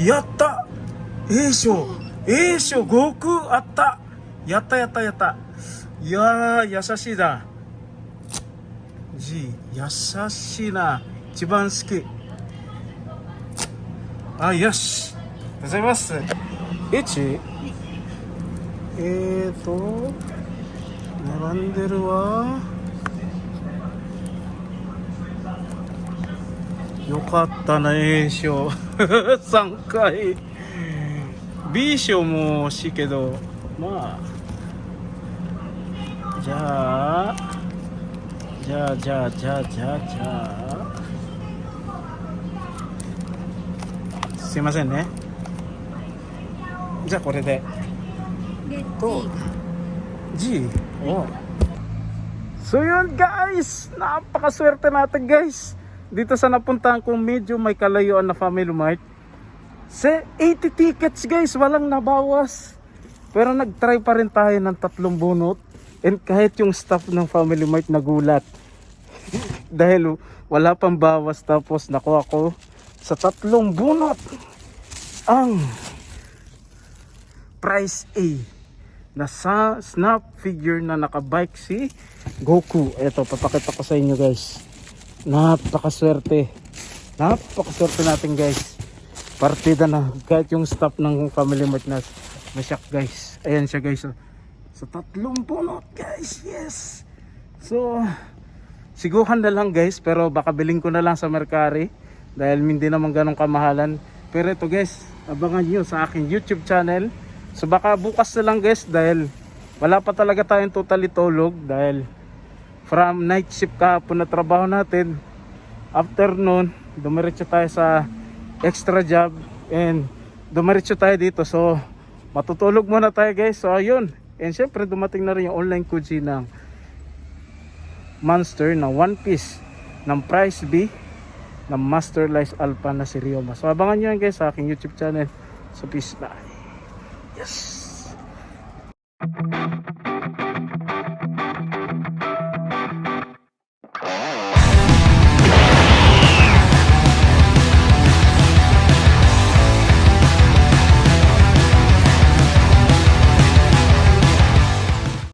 やった A 賞 A 賞5億あった。やったやったやった。いやー優しいだ G 優しいな。一番好き。あ、よしございます。1並んでるわ。よかったな A 賞3回 B 賞も惜しいけど、まあじゃあすいませんね。じゃあこれでと G. Oh. So yun guys, napakaswerte natin guys dito sa napuntahan kong medyo may kalayuan na Family Mart. Sa 80 tickets guys, walang nabawas. Pero nag-try pa rin tayo ng 3 bunot. And kahit yung staff ng Family Mart nagulat. Dahil wala pang bawas, tapos nakuha ko sa 3 bunot ang prize A na sa snap figure na nakabike si Goku. Ito, papakita ko sa inyo guys. Napakaswerte natin guys. Partida na. Kahit yung staff ng Family Mart na masyak guys. Ayan siya guys. So 3 bunot guys. Yes. So siguhan na lang guys. Pero baka biling ko na lang sa Mercari. Dahil hindi naman ganong kamahalan. Pero ito guys, abangan nyo sa aking YouTube channel. So baka bukas na lang guys. Dahil wala pa talaga tayong totally tulog. Dahil from night shift kahapon na trabaho natin, afternoon dumiretso tayo sa extra job and dumiretso tayo dito. So matutulog muna tayo guys. So ayun, and syempre dumating na rin yung online kuji ng Monster na one piece ng price B ng Master Lice Alpha na si Ryoma. So abangan nyo yan guys sa aking YouTube channel. So peace, bye. Yes.